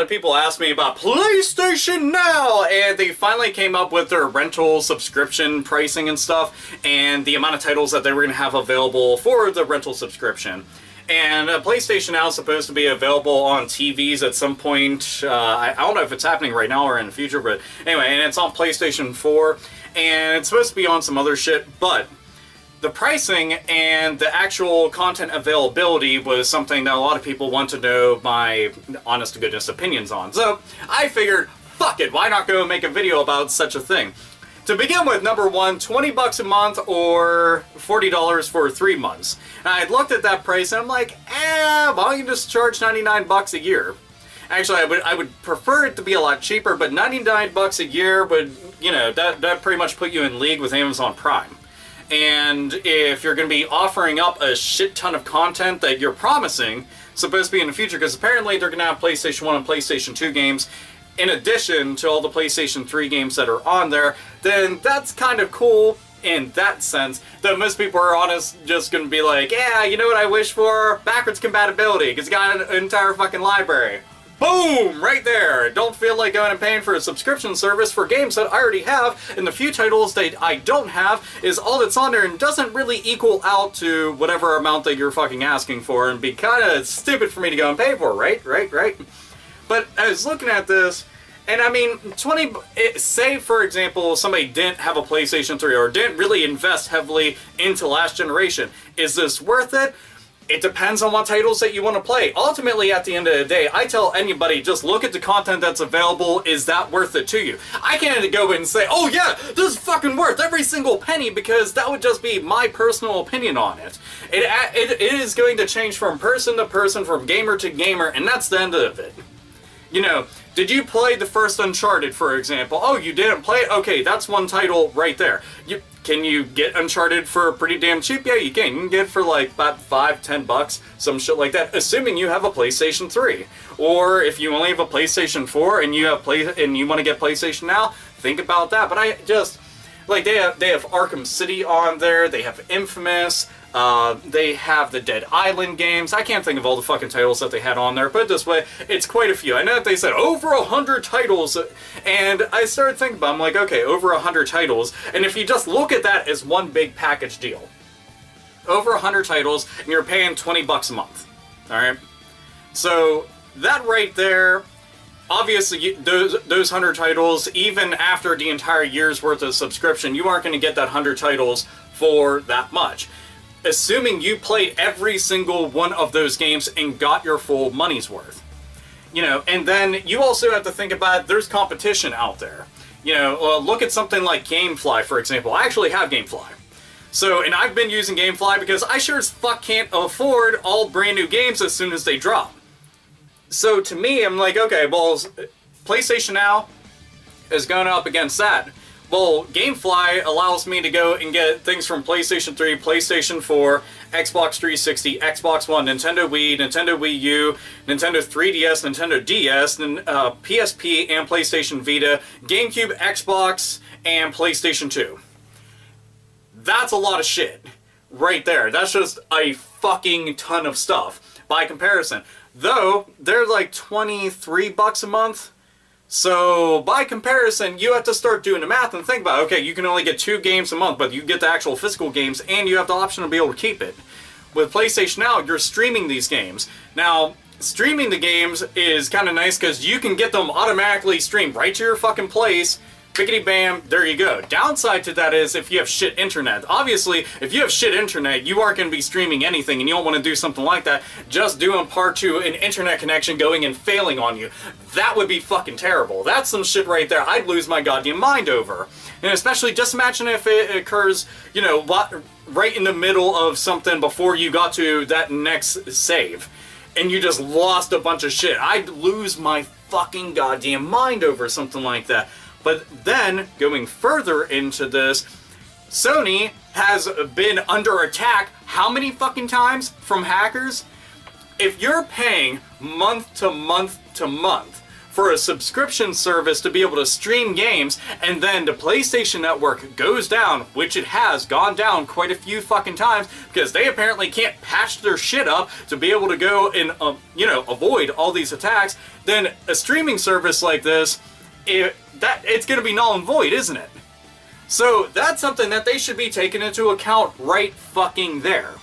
of people ask me about PlayStation Now, and they finally came up with their rental subscription pricing and stuff, and the amount of titles that they were going to have available for the rental subscription. And PlayStation Now is supposed to be available on TVs at some point. I don't know if it's happening right now or in the future, but anyway, and it's on PlayStation 4, and it's supposed to be on some other shit, but the pricing and the actual content availability was something that a lot of people want to know my honest-to-goodness opinions on. So I figured, fuck it, why not go and make a video about such a thing? To begin with, number one, 20 bucks a month or $40 for 3 months. And I looked at that price and I'm like, why don't you just charge 99 bucks a year? Actually, I would prefer it to be a lot cheaper, but 99 bucks a year would, you know, that pretty much put you in league with Amazon Prime. And if you're going to be offering up a shit ton of content that you're promising, supposed to be in the future, because apparently they're going to have PlayStation 1 and PlayStation 2 games, in addition to all the PlayStation 3 games that are on there, then that's kind of cool in that sense, though most people are honest just going to be like, yeah, you know what I wish for? Backwards compatibility, because you got an entire fucking library. Boom! Right there! Don't feel like going and paying for a subscription service for games that I already have, and the few titles that I don't have is all that's on there and doesn't really equal out to whatever amount that you're fucking asking for, and be kind of stupid for me to go and pay for, right? But I was looking at this, and I mean, say for example, somebody didn't have a PlayStation 3 or didn't really invest heavily into last generation. Is this worth it? It depends on what titles that you want to play. Ultimately, at the end of the day, I tell anybody, just look at the content that's available. Is that worth it to you? I can't go and say, oh yeah, this is fucking worth every single penny, because that would just be my personal opinion on it. It is going to change from person to person, from gamer to gamer, and that's the end of it. You know, did you play the first Uncharted, for example? Oh, you didn't play it? Okay, that's one title right there. Can you get Uncharted for pretty damn cheap? Yeah, you can. You can get it for like about $5-10, some shit like that, assuming you have a PlayStation 3. Or if you only have a PlayStation 4 and you have you want to get PlayStation Now, think about that. But I just like they have Arkham City on there. They have Infamous. They have the Dead Island games. I can't think of all the fucking titles that they had on there. Put it this way, it's quite a few. I know that they said over 100 titles, and I started thinking about it. I'm like, okay, over 100 titles, and if you just look at that as one big package deal, over 100 titles, and you're paying 20 bucks a month, alright? So, that right there, obviously, those 100 titles, even after the entire year's worth of subscription, you aren't going to get that 100 titles for that much. Assuming you played every single one of those games and got your full money's worth. You know, and then you also have to think about, there's competition out there. You know, look at something like GameFly, for example. I actually have GameFly. So, and I've been using GameFly because I sure as fuck can't afford all brand new games as soon as they drop. So to me, I'm like, okay, well, PlayStation Now is going up against that. Well, GameFly allows me to go and get things from PlayStation 3, PlayStation 4, Xbox 360, Xbox One, Nintendo Wii, Nintendo Wii U, Nintendo 3DS, Nintendo DS, PSP, and PlayStation Vita, GameCube, Xbox, and PlayStation 2. That's a lot of shit right there. That's just a fucking ton of stuff by comparison. Though, they're like 23 bucks a month. So, by comparison, you have to start doing the math and think about, okay, you can only get 2 games a month, but you get the actual physical games, and you have the option to be able to keep it. With PlayStation Now, you're streaming these games. Now, streaming the games is kind of nice because you can get them automatically streamed right to your fucking place. Biggity bam, there you go. Downside to that is if you have shit internet. Obviously, if you have shit internet, you aren't going to be streaming anything, and you don't want to do something like that, just due in part to an internet connection going and failing on you. That would be fucking terrible. That's some shit right there I'd lose my goddamn mind over. And especially, just imagine if it occurs, you know, right in the middle of something before you got to that next save. And you just lost a bunch of shit. I'd lose my fucking goddamn mind over something like that. But then, going further into this, Sony has been under attack how many fucking times from hackers? If you're paying month to month to month for a subscription service to be able to stream games, and then the PlayStation Network goes down, which it has gone down quite a few fucking times, because they apparently can't patch their shit up to be able to go and, avoid all these attacks, then a streaming service like this, it's going to be null and void, isn't it? So that's something that they should be taking into account right fucking there.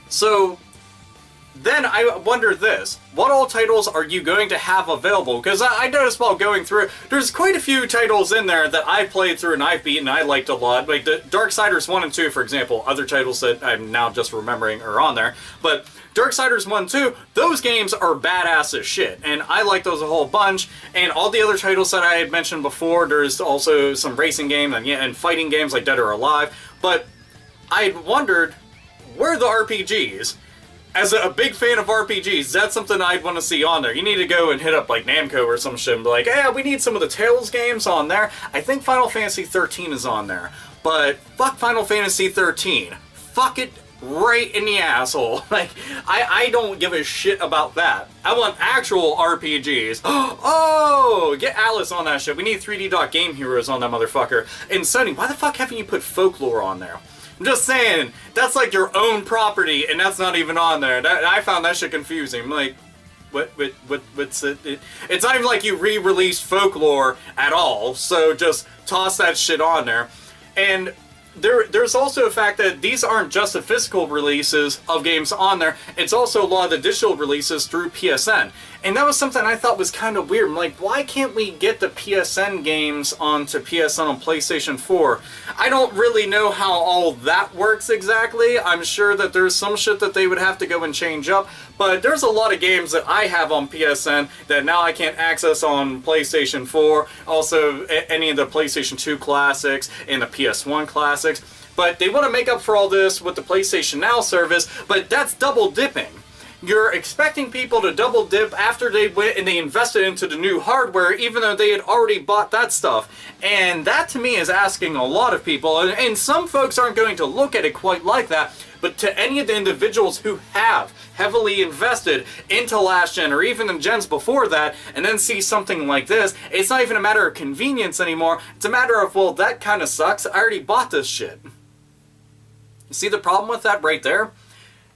So then I wonder this, what all titles are you going to have available? Because I noticed while going through, there's quite a few titles in there that I played through and I've beaten and I liked a lot. Like the Darksiders 1 and 2, for example, other titles that I'm now just remembering are on there. But Darksiders 1 and 2, those games are badass as shit, and I like those a whole bunch. And all the other titles that I had mentioned before, there's also some racing games and fighting games like Dead or Alive. But I wondered, where are the RPGs? As a big fan of RPGs, that's something I'd want to see on there. You need to go and hit up like Namco or some shit and be like, yeah, we need some of the Tales games on there. I think Final Fantasy 13 is on there. But fuck Final Fantasy 13. Fuck it right in the asshole. Like, I don't give a shit about that. I want actual RPGs. Oh, get Alice on that shit. We need 3D Game Heroes on that motherfucker. And Sony, why the fuck haven't you put Folklore on there? I'm just saying, that's like your own property, and that's not even on there. I found that shit confusing. I'm like, what's it? It's not even like you re-released Folklore at all, so just toss that shit on there. And there's also a fact that these aren't just the physical releases of games on there, it's also a lot of the digital releases through PSN. And that was something I thought was kind of weird. I'm like, why can't we get the PSN games onto PSN on PlayStation 4? I don't really know how all that works exactly. I'm sure that there's some shit that they would have to go and change up, but there's a lot of games that I have on PSN that now I can't access on PlayStation 4. Also, any of the PlayStation 2 classics and the PS1 classics. But they want to make up for all this with the PlayStation Now service, but that's double dipping. You're expecting people to double dip after they went and they invested into the new hardware, even though they had already bought that stuff. And that to me is asking a lot of people, and some folks aren't going to look at it quite like that, but to any of the individuals who have heavily invested into last gen or even the gens before that, and then see something like this, it's not even a matter of convenience anymore. It's a matter of, well, that kind of sucks. I already bought this shit. You see the problem with that right there?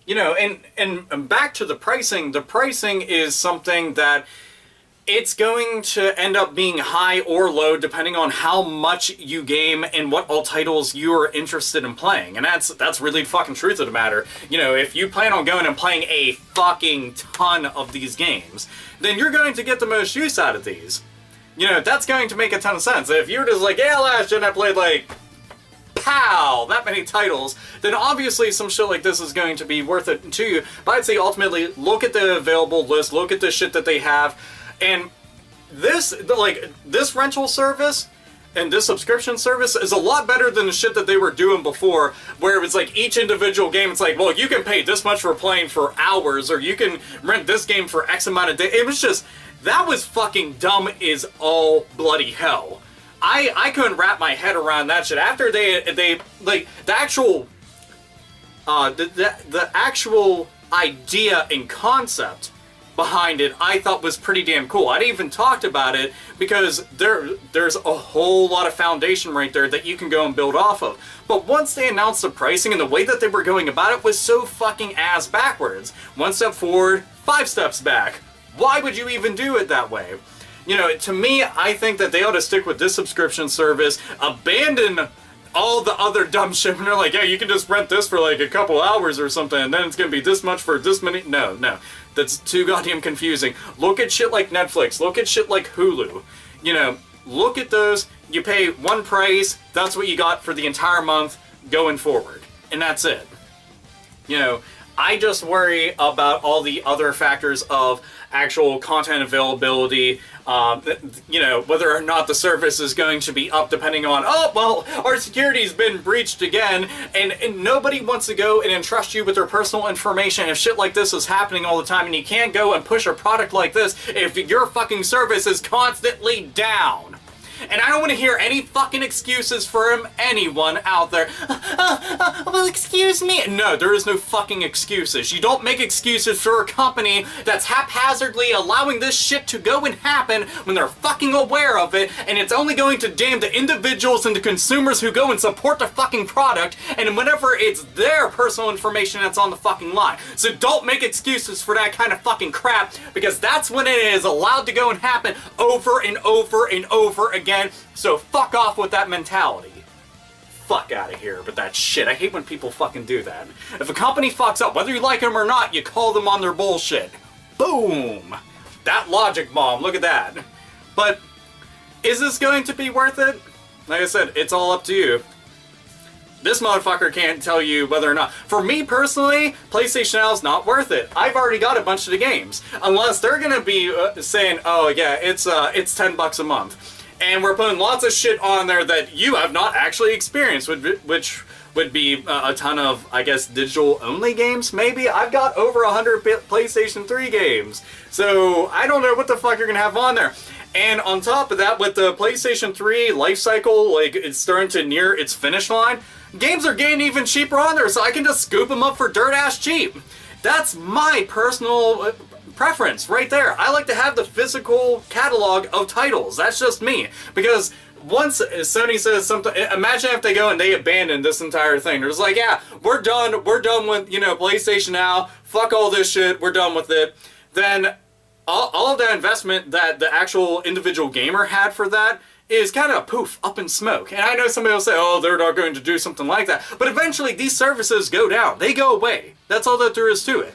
You know, and back to the pricing is something that it's going to end up being high or low depending on how much you game and what all titles you're interested in playing. And that's really the fucking truth of the matter. You know, if you plan on going and playing a fucking ton of these games, then you're going to get the most use out of these. You know, that's going to make a ton of sense. If you're just like, yeah, last gen I played like that many titles, then obviously some shit like this is going to be worth it to you. But I'd say ultimately, look at the available list, look at the shit that they have, and this rental service and this subscription service is a lot better than the shit that they were doing before, where it was like each individual game, it's like, well, you can pay this much for playing for hours, or you can rent this game for X amount of days. It was just, that was fucking dumb as all bloody hell. I couldn't wrap my head around that shit. After they like the actual the actual idea and concept behind it, I thought was pretty damn cool. I'd even talked about it because there's a whole lot of foundation right there that you can go and build off of. But once they announced the pricing and the way that they were going about it was so fucking ass backwards. 1 step forward, 5 steps back. Why would you even do it that way? You know, to me, I think that they ought to stick with this subscription service, abandon all the other dumb shit, and they're like, yeah, you can just rent this for like a couple hours or something, and then it's gonna be this much for this many. No, that's too goddamn confusing. Look at shit like Netflix, look at shit like Hulu. You know, look at those, you pay one price, that's what you got for the entire month going forward, and that's it. You know, I just worry about all the other factors of actual content availability, you know, whether or not the service is going to be up depending on, oh, well, our security's been breached again, and nobody wants to go and entrust you with their personal information if shit like this is happening all the time, and you can't go and push a product like this if your fucking service is constantly down. And I don't want to hear any fucking excuses from anyone out there. Well, excuse me. No, there is no fucking excuses. You don't make excuses for a company that's haphazardly allowing this shit to go and happen when they're fucking aware of it, and it's only going to damn the individuals and the consumers who go and support the fucking product, and whenever it's their personal information that's on the fucking line. So don't make excuses for that kind of fucking crap, because that's when it is allowed to go and happen over and over and over again. So fuck off with that mentality. Fuck out of here with that shit. I hate when people fucking do that. If a company fucks up, whether you like them or not, you call them on their bullshit. Boom! That logic bomb, look at that. But is this going to be worth it? Like I said, it's all up to you. This motherfucker can't tell you whether or not. For me personally, PlayStation Now is not worth it. I've already got a bunch of the games. Unless they're gonna be saying, oh yeah, it's $10 a month. And we're putting lots of shit on there that you have not actually experienced, which would be a ton of, I guess, digital-only games, maybe? I've got over 100 PlayStation 3 games. So, I don't know what the fuck you're gonna have on there. And on top of that, with the PlayStation 3 life cycle, like, it's starting to near its finish line, games are getting even cheaper on there, so I can just scoop them up for dirt-ass cheap. That's my personal preference right there. I like to have the physical catalog of titles. That's just me. Because once Sony says something, imagine if they go and they abandon this entire thing. They're just like, yeah, we're done with, PlayStation Now, fuck all this shit, we're done with it. Then all of that investment that the actual individual gamer had for that is kind of poof, up in smoke. And I know somebody will say, oh, they're not going to do something like that. But eventually these services go down. They go away. That's all that there is to it.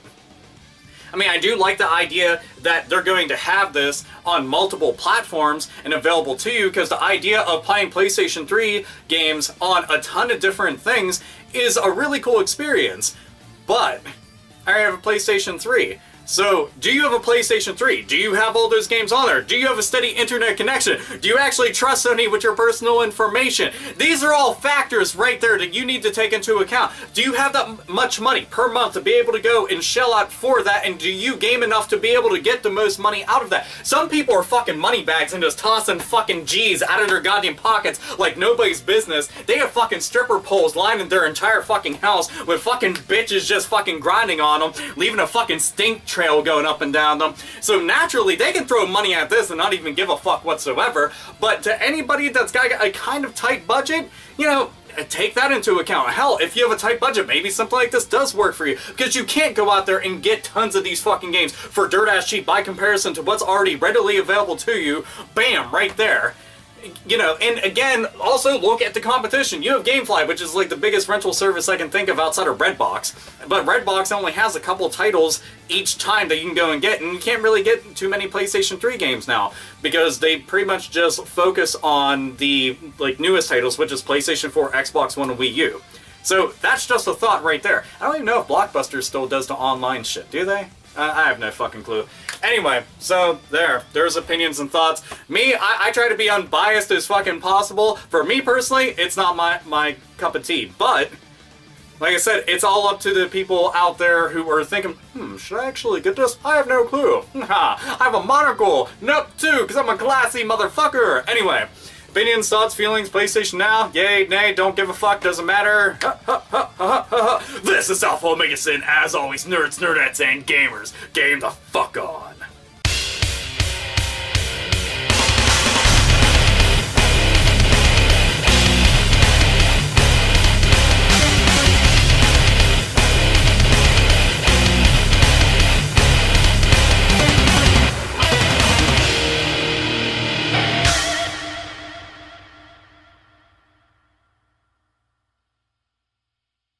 I mean, I do like the idea that they're going to have this on multiple platforms and available to you, because the idea of playing PlayStation 3 games on a ton of different things is a really cool experience. But I have a PlayStation 3. So, do you have a PlayStation 3? Do you have all those games on there? Do you have a steady internet connection? Do you actually trust Sony with your personal information? These are all factors right there that you need to take into account. Do you have that much money per month to be able to go and shell out for that? And do you game enough to be able to get the most money out of that? Some people are fucking money bags and just tossing fucking G's out of their goddamn pockets like nobody's business. They have fucking stripper poles lining their entire fucking house with fucking bitches just fucking grinding on them, leaving a fucking stink trail going up and down them. So naturally, they can throw money at this and not even give a fuck whatsoever. But to anybody that's got a kind of tight budget, take that into account. Hell, if you have a tight budget, maybe something like this does work for you. Because you can't go out there and get tons of these fucking games for dirt-ass cheap by comparison to what's already readily available to you. Bam, right there. And again, also look at the competition. You have GameFly, which is like the biggest rental service I can think of outside of Redbox. But Redbox only has a couple titles each time that you can go and get, and you can't really get too many PlayStation 3 games now, because they pretty much just focus on the newest titles, which is PlayStation 4, Xbox One, and Wii U. So that's just a thought right there. I don't even know if Blockbuster still does the online shit, do they? I have no fucking clue. Anyway, so there's opinions and thoughts. Me, I try to be unbiased as fucking possible. For me personally, it's not my cup of tea. But, like I said, it's all up to the people out there who are thinking, should I actually get this? I have no clue. I have a monocle. Nope, too, because I'm a classy motherfucker. Anyway, opinions, thoughts, feelings, PlayStation Now, yay, nay, don't give a fuck, doesn't matter. This is Alpha Omega Sin, as always, nerds, nerdettes, and gamers. Game the fuck on.